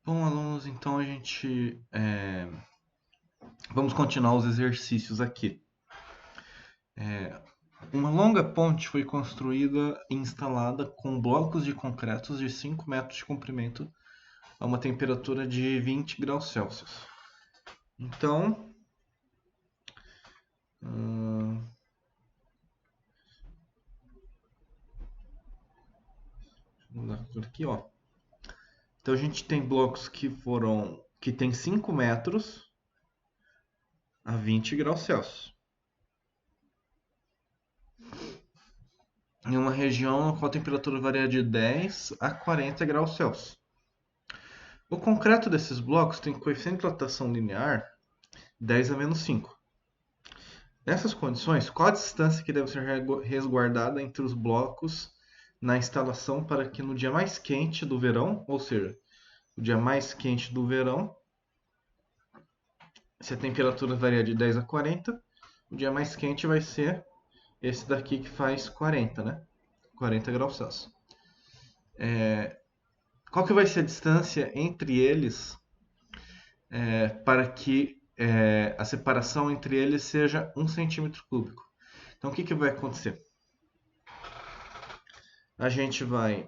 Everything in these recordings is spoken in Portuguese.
Bom, alunos, então vamos continuar os exercícios aqui. Uma longa ponte foi construída e instalada com blocos de concretos de 5 metros de comprimento a uma temperatura de 20 graus Celsius. Então, vamos dar por aqui, ó. Então a gente tem blocos que tem 5 metros a 20 graus Celsius. Em uma região na qual a temperatura varia de 10 a 40 graus Celsius. O concreto desses blocos tem coeficiente de dilatação linear 10 a menos 5. Nessas condições, qual a distância que deve ser resguardada entre os blocos na instalação para que no dia mais quente do verão, ou seja, o dia mais quente do verão, se a temperatura varia de 10 a 40, o dia mais quente vai ser esse daqui que faz 40, né? 40 graus Celsius. Qual que vai ser a distância entre eles para que a separação entre eles seja 1 centímetro cúbico? Então, o que vai acontecer? A gente vai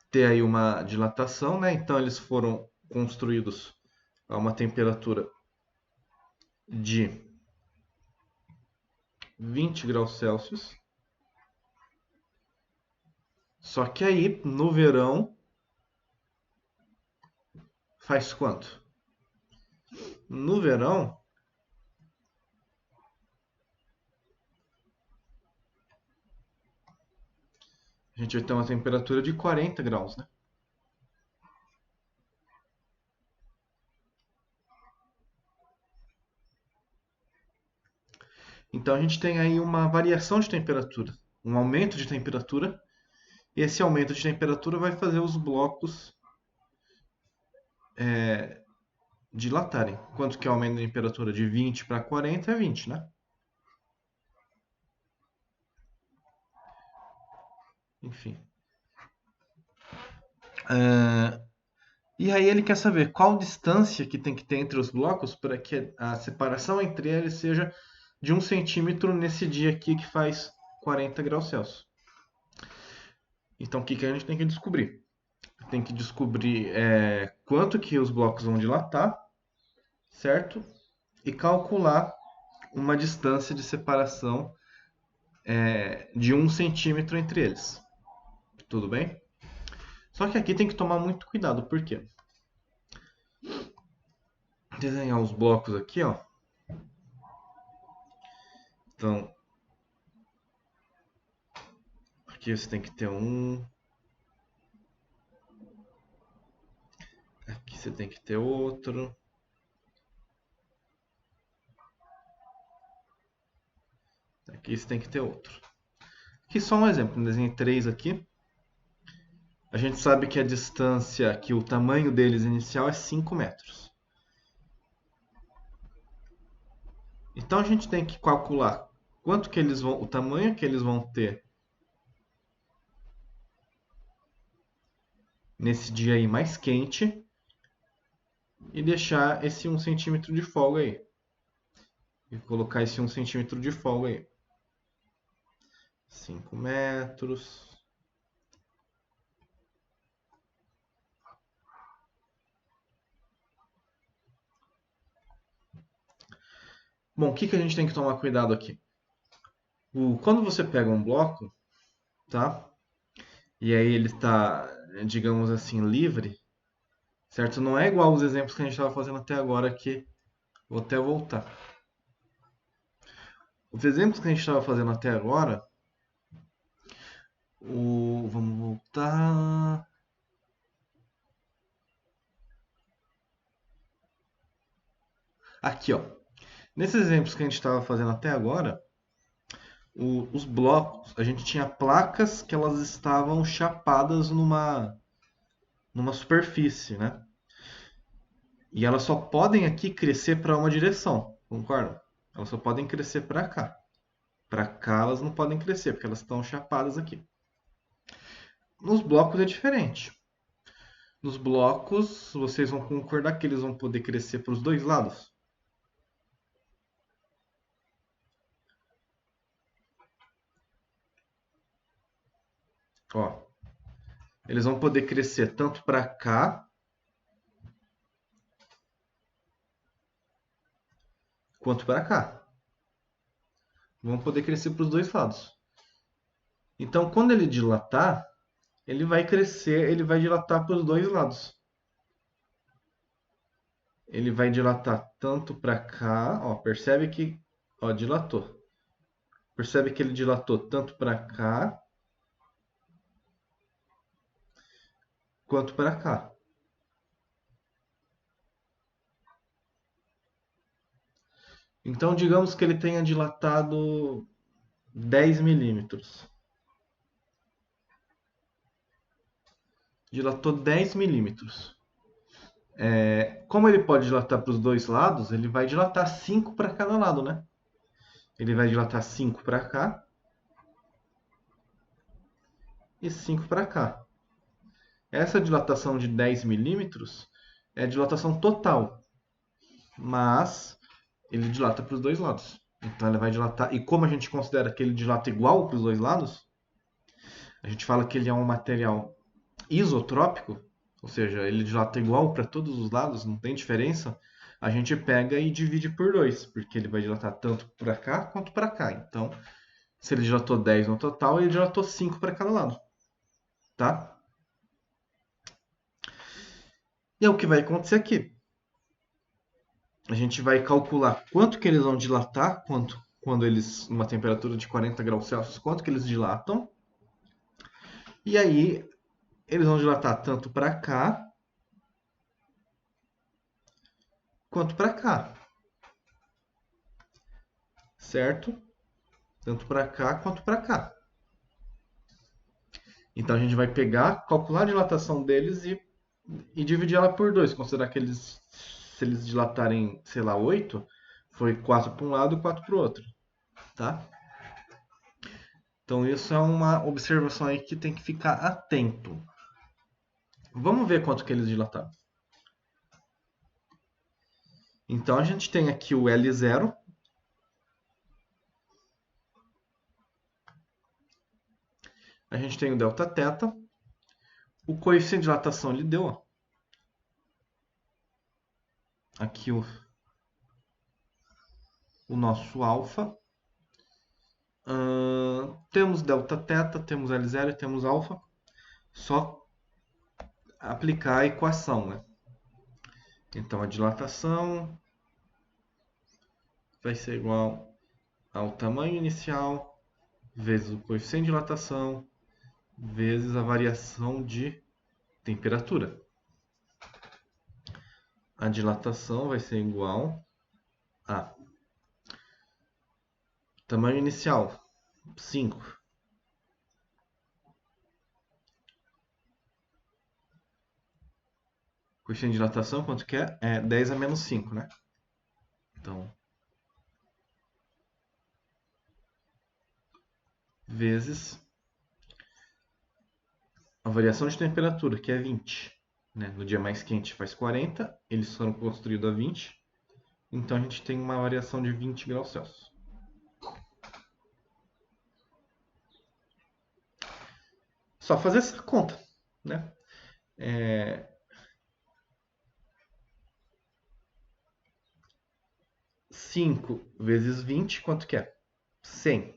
ter aí uma dilatação, né? Então, eles foram construídos a uma temperatura de 20 graus Celsius. Só que aí, no verão, faz quanto? No verão, a gente vai ter uma temperatura de 40 graus, né? Então a gente tem aí uma variação de temperatura, um aumento de temperatura. E esse aumento de temperatura vai fazer os blocos dilatarem. Quanto que é o aumento de temperatura? De 20 para 40 é 20, né? Enfim. E aí ele quer saber qual distância que tem que ter entre os blocos para que a separação entre eles seja de 1 centímetro nesse dia aqui que faz 40 graus Celsius. Então o que a gente tem que descobrir? Tem que descobrir quanto que os blocos vão dilatar, certo? E calcular uma distância de separação de 1 centímetro entre eles. Tudo bem? Só que aqui tem que tomar muito cuidado, por quê? Desenhar os blocos aqui, ó. Então, aqui você tem que ter um. Aqui você tem que ter outro. Aqui você tem que ter outro. Aqui só um exemplo, desenhei 3 aqui. A gente sabe que a distância, que o tamanho deles inicial é 5 metros. Então a gente tem que calcular quanto que eles vão, o tamanho que eles vão ter nesse dia aí mais quente e deixar esse 1 centímetro de folga aí. E colocar esse 1 centímetro de folga aí. 5 metros. Bom, o que a gente tem que tomar cuidado aqui? Quando você pega um bloco, tá? E aí ele está, digamos assim, livre, certo? Não é igual os exemplos que a gente estava fazendo até agora aqui. Vou até voltar. Os exemplos que a gente estava fazendo até agora, vamos voltar. Aqui, ó. Nesses exemplos que a gente estava fazendo até agora, os blocos, a gente tinha placas que elas estavam chapadas numa superfície, né? E elas só podem aqui crescer para uma direção, concorda? Elas só podem crescer para cá. Para cá elas não podem crescer, porque elas estão chapadas aqui. Nos blocos é diferente. Nos blocos, vocês vão concordar que eles vão poder crescer para os dois lados? Ó, eles vão poder crescer tanto para cá quanto para cá. Vão poder crescer para os dois lados. Então, quando ele dilatar, ele vai crescer, ele vai dilatar para os dois lados. Ele vai dilatar tanto para cá, ó, percebe que, ó, dilatou. Percebe que ele dilatou tanto para cá quanto para cá. Então, digamos que ele tenha dilatado 10 milímetros. Dilatou 10 milímetros. Como ele pode dilatar para os dois lados, ele vai dilatar 5 para cada lado, né? Ele vai dilatar 5 para cá e 5 para cá. Essa dilatação de 10 milímetros é a dilatação total, mas ele dilata para os dois lados. Então ele vai dilatar. E como a gente considera que ele dilata igual para os dois lados, a gente fala que ele é um material isotrópico, ou seja, ele dilata igual para todos os lados, não tem diferença. A gente pega e divide por 2, porque ele vai dilatar tanto para cá quanto para cá. Então, se ele dilatou 10 no total, ele dilatou 5 para cada lado. Tá? E é o que vai acontecer aqui. A gente vai calcular quanto que eles vão dilatar, quando eles, numa temperatura de 40 graus Celsius, quanto que eles dilatam. E aí, eles vão dilatar tanto para cá quanto para cá. Certo? Tanto para cá quanto para cá. Então a gente vai pegar, calcular a dilatação deles e dividir ela por 2. Considerar que eles, se eles dilatarem, sei lá, 8, foi 4 para um lado e 4 para o outro. Tá? Então isso é uma observação aí que tem que ficar atento. Vamos ver quanto que eles dilataram. Então a gente tem aqui o L0. A gente tem o Δθ. O coeficiente de dilatação ele deu. Ó. Aqui o nosso alfa. Temos Δθ, temos L0 e temos alfa. Só aplicar a equação, né? Então a dilatação vai ser igual ao tamanho inicial vezes o coeficiente de dilatação vezes a variação de temperatura. A dilatação vai ser igual a tamanho inicial 5 coeficiente de dilatação quanto que é? É 10 a menos 5, né? Então vezes a variação de temperatura, que é 20. Né? No dia mais quente faz 40, eles foram construídos a 20. Então a gente tem uma variação de 20 graus Celsius. Só fazer essa conta, né? 5 vezes 20, quanto que é? 100.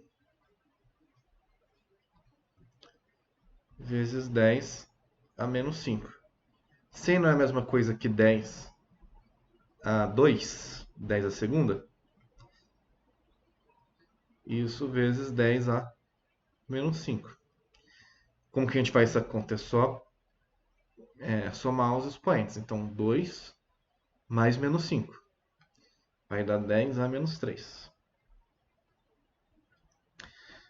Vezes 10 a menos 5. 100 não é a mesma coisa que 10 a 2, 10 a segunda? Isso vezes 10 a menos 5. Como que a gente faz essa conta? É só somar os expoentes. Então, 2 mais menos 5. Vai dar 10 a menos 3.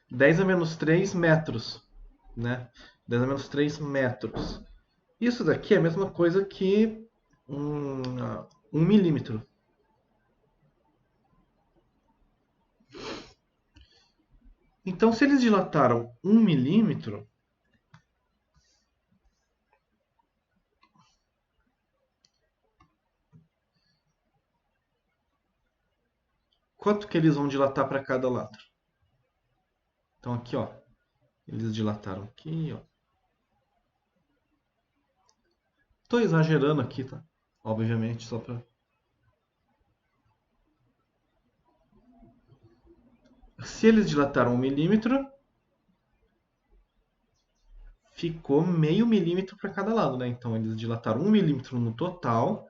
10 a menos 3 metros. Né? 10 a menos 3 metros. Isso daqui é a mesma coisa que 1 milímetro. Então, se eles dilataram 1 milímetro, quanto que eles vão dilatar para cada lado? Então aqui, ó, eles dilataram aqui, ó. Tô exagerando aqui, tá? Obviamente, só para... Se eles dilataram 1 milímetro, ficou meio milímetro para cada lado, né? Então eles dilataram 1 milímetro no total.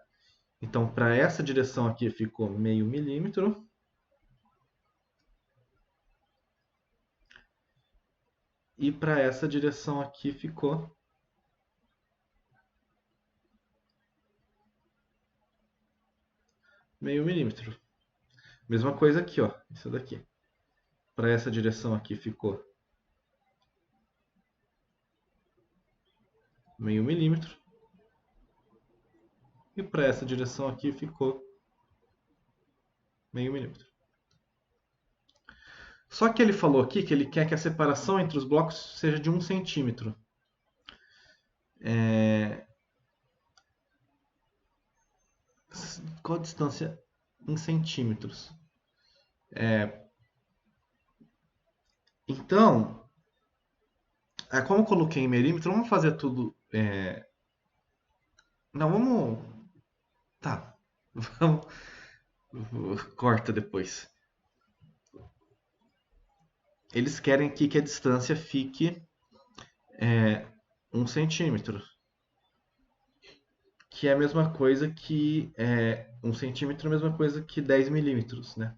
Então para essa direção aqui ficou meio milímetro. E para essa direção aqui ficou meio milímetro. Mesma coisa aqui, ó. Isso daqui. Para essa direção aqui ficou meio milímetro. E para essa direção aqui ficou meio milímetro. Só que ele falou aqui que ele quer que a separação entre os blocos seja de 1 centímetro. Qual a distância em centímetros? Então, como eu coloquei em milímetro, vamos fazer tudo. Não, vamos. Tá. Vamos. Corta depois. Eles querem aqui que a distância fique 1 centímetro. Que é a mesma coisa que 1 centímetro é a mesma coisa que 10 milímetros, né?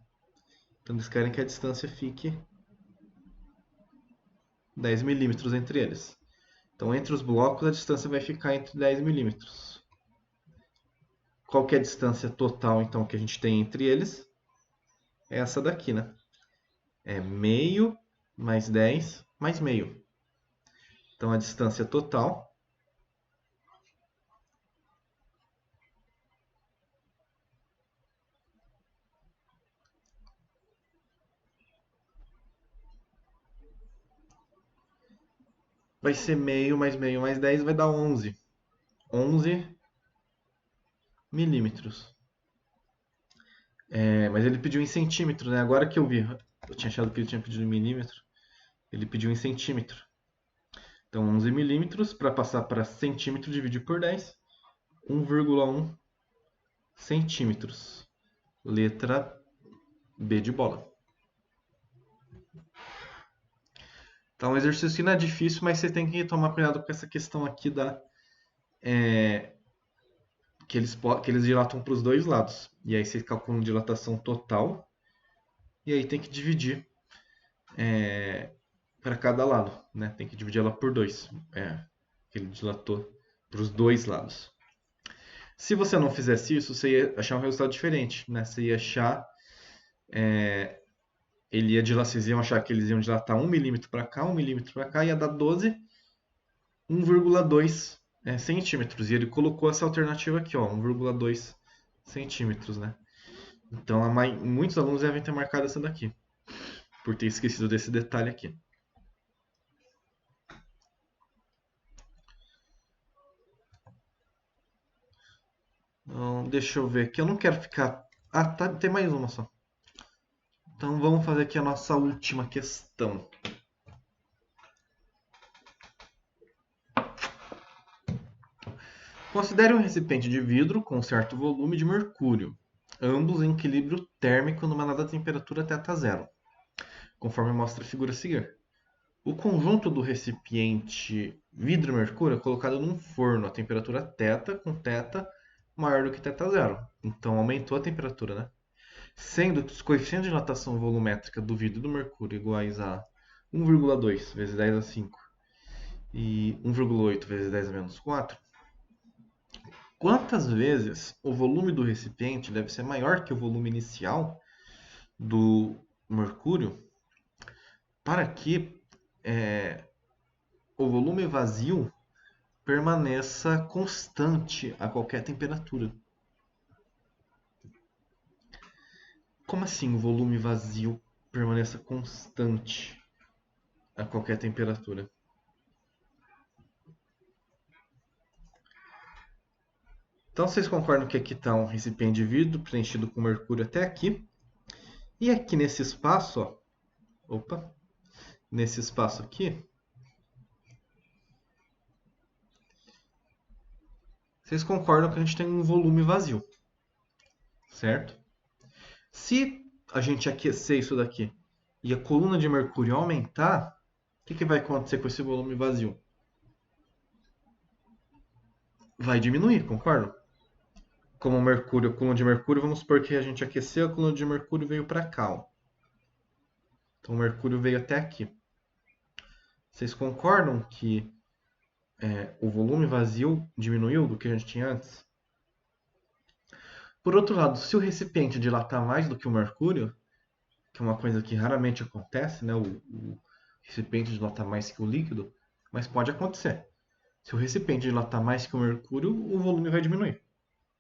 Então eles querem que a distância fique 10 milímetros entre eles. Então entre os blocos a distância vai ficar entre 10 milímetros. Qual que é a distância total então que a gente tem entre eles? É essa daqui, né? É meio mais 10 mais meio. Então a distância total vai ser meio mais 10 vai dar 11. 11 milímetros. Mas ele pediu em centímetro, né? Agora que eu vi. Eu tinha achado que ele tinha pedido em milímetro. Ele pediu em centímetro. Então 11 milímetros para passar para centímetro dividir por 10. 1,1 centímetros. Letra B de bola. Então, o exercício não é difícil, mas você tem que tomar cuidado com essa questão aqui que eles dilatam para os dois lados. E aí você calcula a dilatação total. E aí tem que dividir para cada lado. Né? Tem que dividir ela por 2. Que ele dilatou para os dois lados. Se você não fizesse isso, você ia achar um resultado diferente. Né? Você ia achar vocês iam achar que eles iam dilatar 1 milímetro para cá, 1 milímetro para cá, ia dar 12, 1,2 centímetros. E ele colocou essa alternativa aqui, ó, 1,2 centímetros, né? Então, muitos alunos devem ter marcado essa daqui, por ter esquecido desse detalhe aqui. Então, deixa eu ver aqui, eu não quero ficar... Ah, tá, tem mais uma só. Então, vamos fazer aqui a nossa última questão. Considere um recipiente de vidro com certo volume de mercúrio, ambos em equilíbrio térmico numa dada temperatura θ0, conforme mostra a figura a seguir. O conjunto do recipiente vidro-mercúrio é colocado num forno a temperatura θ com θ maior do que θ0. Então aumentou a temperatura, né? Sendo que os coeficientes de dilatação volumétrica do vidro e do mercúrio iguais a 1,2 vezes 10 a 5 e 1,8 vezes 10 a menos 4, quantas vezes o volume do recipiente deve ser maior que o volume inicial do mercúrio para que o volume vazio permaneça constante a qualquer temperatura? Como assim o volume vazio permaneça constante a qualquer temperatura? Então vocês concordam que aqui está um recipiente de vidro preenchido com mercúrio até aqui. E aqui nesse espaço, ó, opa, nesse espaço aqui, vocês concordam que a gente tem um volume vazio, certo? Se a gente aquecer isso daqui e a coluna de mercúrio aumentar, o que vai acontecer com esse volume vazio? Vai diminuir, concorda? Como o mercúrio, a coluna de mercúrio, vamos supor que a gente aqueceu, a coluna de mercúrio veio para cá, ó. Então o mercúrio veio até aqui. Vocês concordam que o volume vazio diminuiu do que a gente tinha antes? Por outro lado, se o recipiente dilatar mais do que o mercúrio, que é uma coisa que raramente acontece, né? O recipiente dilatar mais que o líquido, mas pode acontecer. Se o recipiente dilatar mais que o mercúrio, o volume vai diminuir,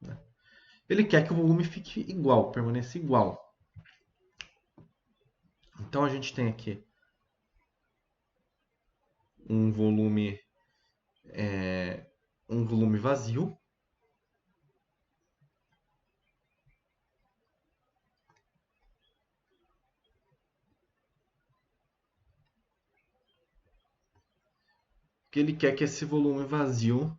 né? Ele quer que o volume fique igual, permaneça igual. Então a gente tem aqui um volume, um volume vazio. Que ele quer que esse volume vazio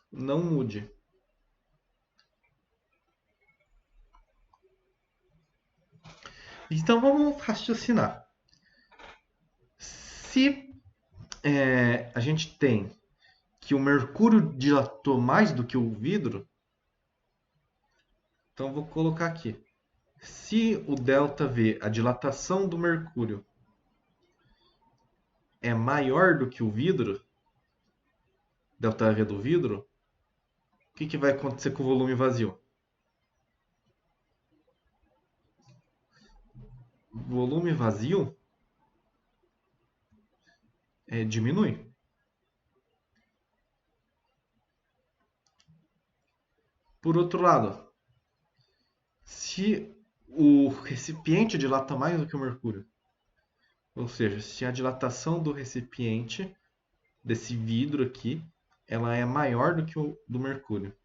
não mude. Então vamos raciocinar. Se a gente tem que o mercúrio dilatou mais do que o vidro, então vou colocar aqui. Se o ΔV, a dilatação do mercúrio, é maior do que o vidro, ΔV do vidro, o que vai acontecer com o volume vazio? O volume vazio diminui. Por outro lado, se o recipiente dilata mais do que o mercúrio, ou seja, se a dilatação do recipiente, desse vidro aqui, ela é maior do que o do mercúrio.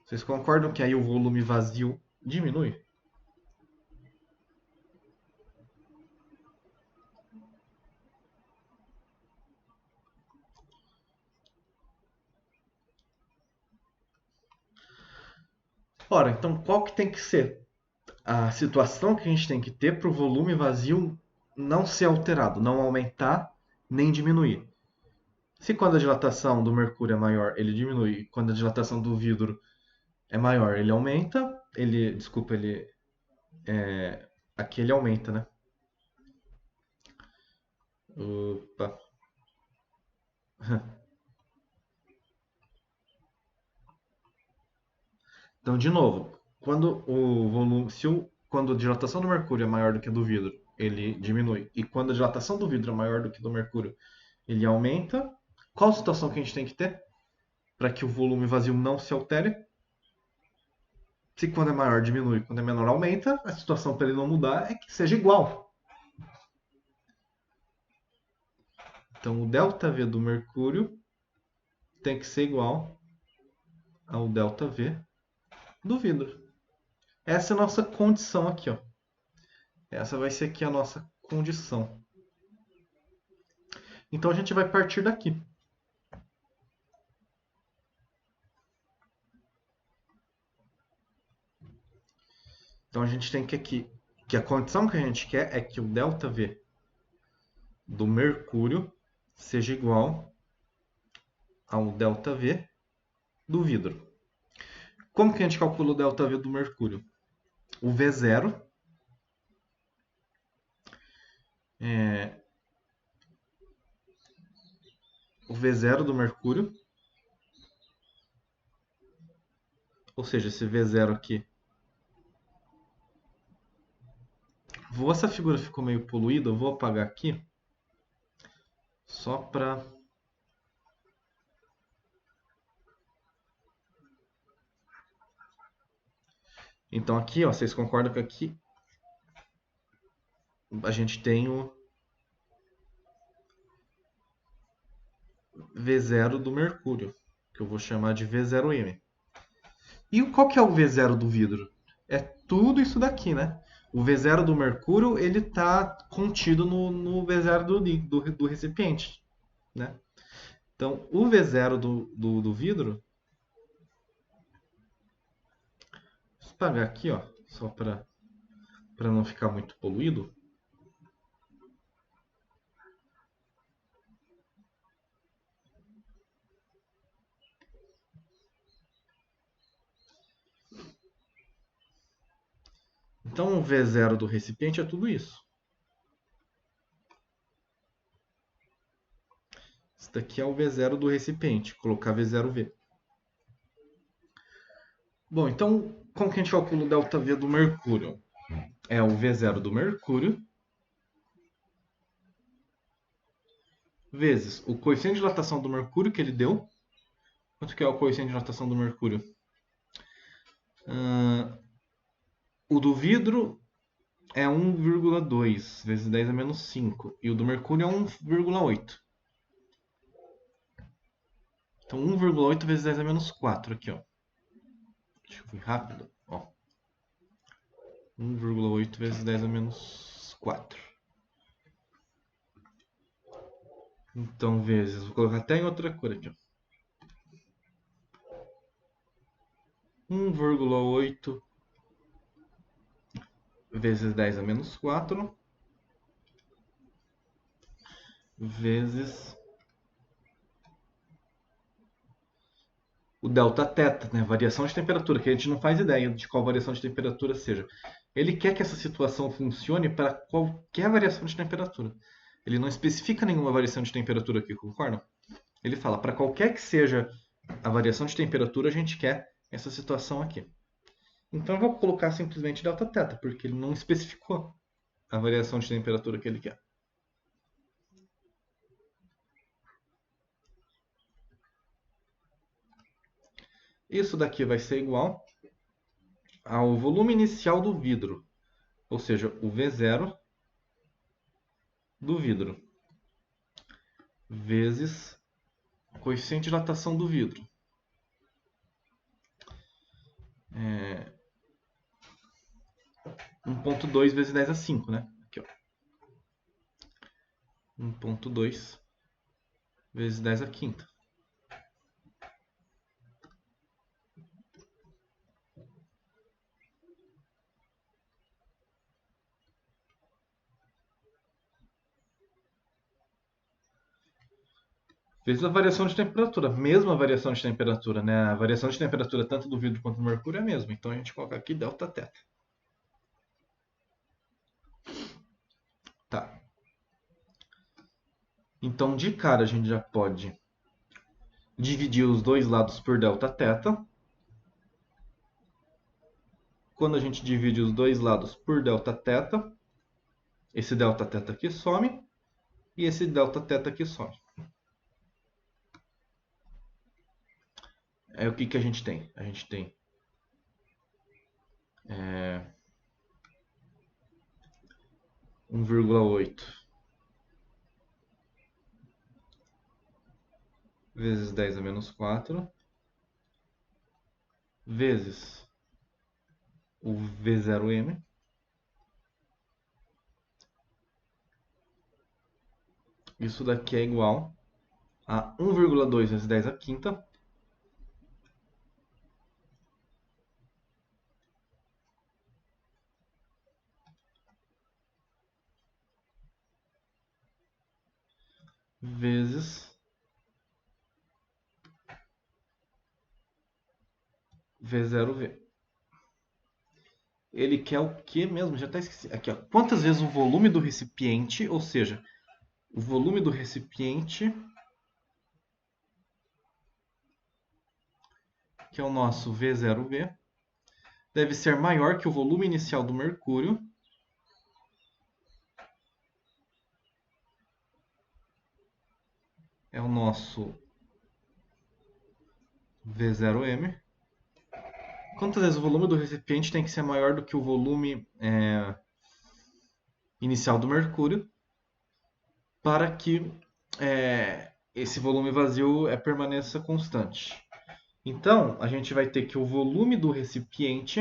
Vocês concordam que aí o volume vazio diminui? Ora, então qual que tem que ser a situação que a gente tem que ter para o volume vazio não ser alterado, não aumentar nem diminuir? Se quando a dilatação do mercúrio é maior, ele diminui, e quando a dilatação do vidro é maior, ele aumenta, desculpa, aqui ele aumenta, né? Opa. Então, de novo, quando o volume, quando a dilatação do mercúrio é maior do que a do vidro, ele diminui. E quando a dilatação do vidro é maior do que a do mercúrio, ele aumenta. Qual a situação que a gente tem que ter para que o volume vazio não se altere? Se quando é maior diminui, quando é menor aumenta, a situação para ele não mudar é que seja igual. Então o ΔV do mercúrio tem que ser igual ao ΔV do vidro. Essa é a nossa condição aqui, ó. Essa vai ser aqui a nossa condição. Então a gente vai partir daqui. Então a gente tem que aqui que a condição que a gente quer é que o ΔV do mercúrio seja igual ao ΔV do vidro. Como que a gente calcula o ΔV do mercúrio? O V0 o V0 do mercúrio, ou seja, esse V0 aqui. Essa figura ficou meio poluída, eu vou apagar aqui só para então aqui, ó, vocês concordam que aqui a gente tem o V0 do mercúrio, que eu vou chamar de V0M. E qual que é o V0 do vidro? É tudo isso daqui, né? O V0 do mercúrio, ele está contido no V0 do recipiente, né? Então, o V0 do vidro, vou apagar aqui, ó, só para não ficar muito poluído. Então, o V0 do recipiente é tudo isso. Isso daqui é o V0 do recipiente. Colocar V0V. Bom, então, como que a gente calcula o ΔV do mercúrio? É o V0 do mercúrio vezes o coeficiente de dilatação do mercúrio que ele deu. Quanto que é o coeficiente de dilatação do mercúrio? O do vidro é 1,2 vezes 10 a menos 5. E o do mercúrio é 1,8. Então 1,8 vezes 10 a menos 4 aqui, ó. Deixa eu ir rápido. Ó. 1,8 vezes 10 a menos 4. Então, vezes. Vou colocar até em outra cor aqui, ó. 1,8 vezes 10 a menos 4 vezes o delta θ, né? Variação de temperatura, que a gente não faz ideia de qual variação de temperatura seja. Ele quer que essa situação funcione para qualquer variação de temperatura. Ele não especifica nenhuma variação de temperatura aqui, concordam? Ele fala, para qualquer que seja a variação de temperatura, a gente quer essa situação aqui. Então eu vou colocar simplesmente delta θ, porque ele não especificou a variação de temperatura que ele quer. Isso daqui vai ser igual ao volume inicial do vidro, ou seja, o V0 do vidro, vezes o coeficiente de dilatação do vidro. 1,2 vezes 10 a 5, né? Aqui, ó. 1,2 vezes 10 a quinta. Vezes a variação de temperatura. Mesma variação de temperatura, né? A variação de temperatura tanto do vidro quanto do mercúrio é a mesma. Então a gente coloca aqui delta θ. Tá. Então de cara a gente já pode dividir os dois lados por delta θ. Quando a gente divide os dois lados por delta θ, esse delta θ aqui some e esse delta θ aqui some. É o que a gente tem? A gente tem 1,8 vezes 10 a menos 4 vezes o V0M isso daqui é igual a 1,2 vezes 10 a quinta vezes V0V. Ele quer o que mesmo? Já está esquecido. Aqui, ó. Quantas vezes o volume do recipiente, ou seja, o volume do recipiente, que é o nosso V0V, deve ser maior que o volume inicial do mercúrio é o nosso V0M. Quantas vezes o volume do recipiente tem que ser maior do que o volume inicial do mercúrio para que esse volume vazio permaneça constante? Então, a gente vai ter que o volume do recipiente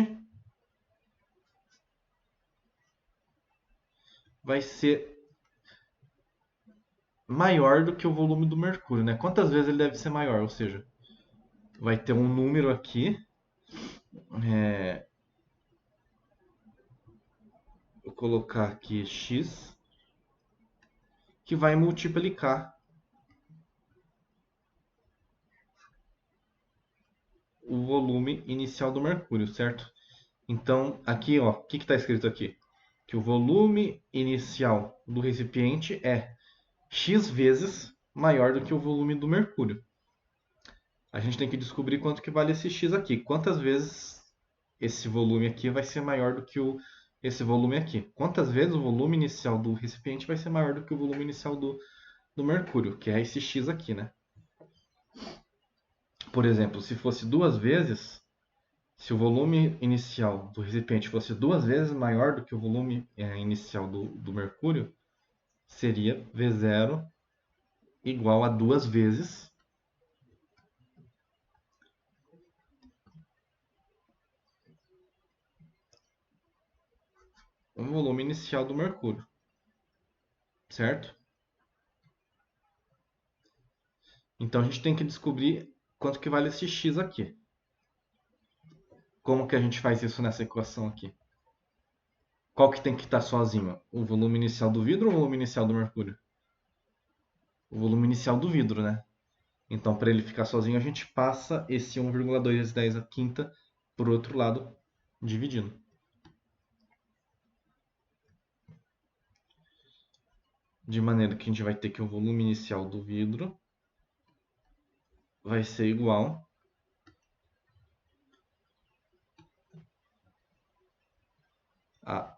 vai ser maior do que o volume do mercúrio, né? Quantas vezes ele deve ser maior? Ou seja, vai ter um número aqui, é, vou colocar aqui x, que vai multiplicar o volume inicial do mercúrio, certo? Então, aqui, ó, o que está escrito aqui? Que o volume inicial do recipiente é x vezes maior do que o volume do mercúrio. A gente tem que descobrir quanto que vale esse x aqui. Quantas vezes esse volume aqui vai ser maior do que esse volume aqui? Quantas vezes o volume inicial do recipiente vai ser maior do que o volume inicial do mercúrio, que é esse x aqui, né? Por exemplo, se fosse duas vezes, se o volume inicial do recipiente fosse duas vezes maior do que o volume inicial do mercúrio, seria V0 igual a duas vezes o volume inicial do mercúrio, certo? Então a gente tem que descobrir quanto que vale esse x aqui. Como que a gente faz isso nessa equação aqui? Qual que tem que estar sozinho? O volume inicial do vidro ou o volume inicial do mercúrio? O volume inicial do vidro, né? Então, para ele ficar sozinho, a gente passa esse 1,2 vezes 10 a quinta para o outro lado, dividindo. De maneira que a gente vai ter que o volume inicial do vidro vai ser igual a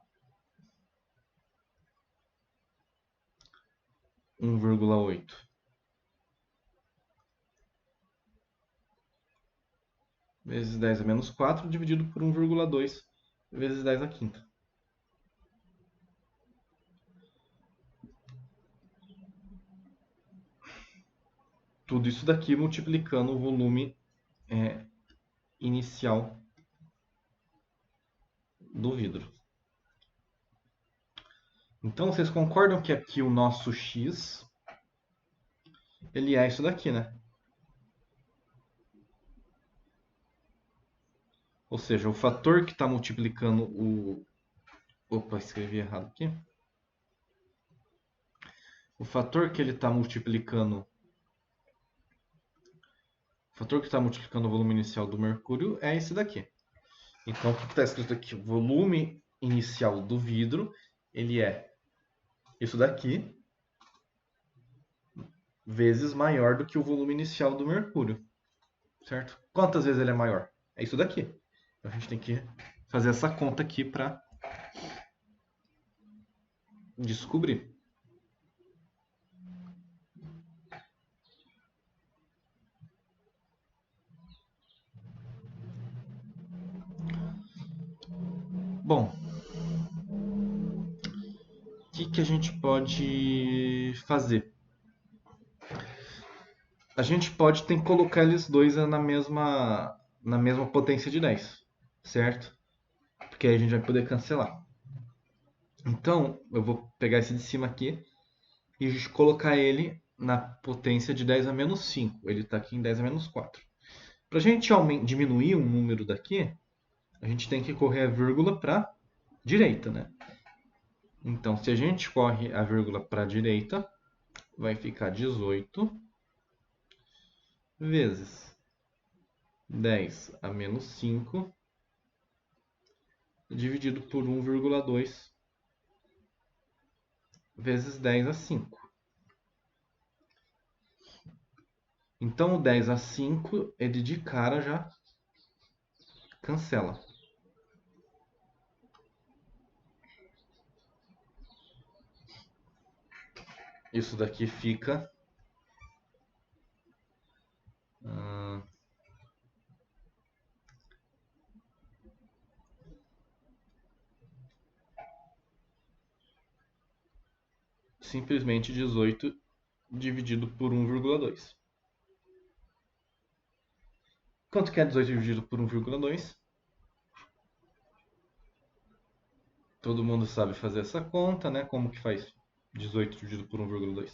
1,8 vezes 10 a menos 4 dividido por 1,2 vezes 10 a quinta. Tudo isso daqui multiplicando o volume inicial do vidro. Então, vocês concordam que aqui o nosso x ele é isso daqui, né? Ou seja, o fator que está multiplicando o... Opa, escrevi errado aqui. O fator que ele está multiplicando... O fator que está multiplicando o volume inicial do mercúrio é esse daqui. Então, o que está escrito aqui? O volume inicial do vidro, ele é isso daqui, vezes maior do que o volume inicial do mercúrio. Certo? Quantas vezes ele é maior? É isso daqui. Então, a gente tem que fazer essa conta aqui para descobrir. Bom, o que a gente pode fazer? A gente pode ter que colocar eles dois na mesma potência de 10, certo? Porque aí a gente vai poder cancelar. Então, eu vou pegar esse de cima aqui e colocar ele na potência de 10 a menos 5. Ele está aqui em 10 a menos 4. Para a gente diminuir um número daqui, a gente tem que correr a vírgula para a direita, né? Então, se a gente corre a vírgula para a direita, vai ficar 18 vezes 10 a menos 5 dividido por 1,2 vezes 10 a 5. Então, o 10 a 5, ele de cara já cancela. Isso daqui fica... simplesmente 18 dividido por 1,2. Quanto que é 18 dividido por 1,2? Todo mundo sabe fazer essa conta, né? Como que faz 18 dividido por 1,2?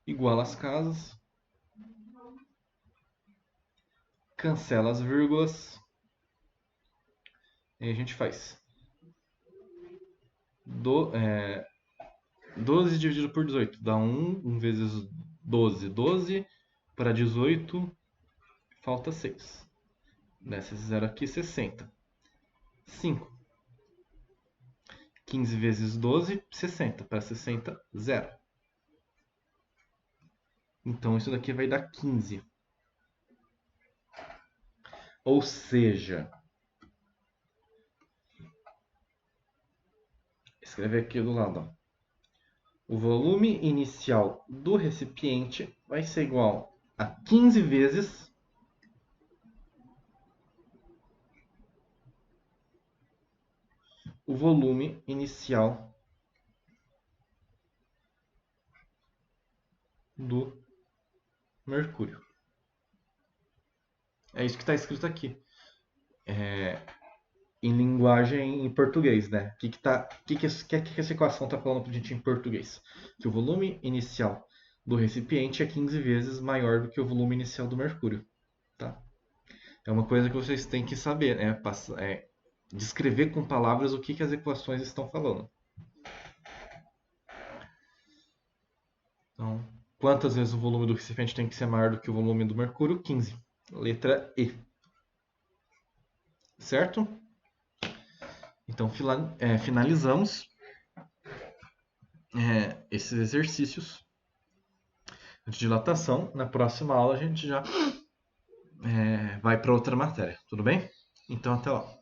Igual às casas. Cancela as vírgulas. E a gente faz 12 dividido por 18 dá 1. 1 vezes 12, 12. Para 18, falta 6. Desce esse zero aqui, 60. 5. 15 vezes 12, 60. Para 60, 0. Então isso daqui vai dar 15. Ou seja, escrever aqui do lado, ó. O volume inicial do recipiente vai ser igual a 15 vezes o volume inicial do mercúrio. É isso que está escrito aqui. Em linguagem em português, né? O que essa equação está falando para a gente em português? Que o volume inicial do recipiente é 15 vezes maior do que o volume inicial do mercúrio. Tá? É uma coisa que vocês têm que saber, né? Descrever com palavras o que as equações estão falando. Então, quantas vezes o volume do recipiente tem que ser maior do que o volume do mercúrio? 15. Letra E. Certo? Então, finalizamos esses exercícios de dilatação. Na próxima aula, a gente já vai para outra matéria. Tudo bem? Então, até lá.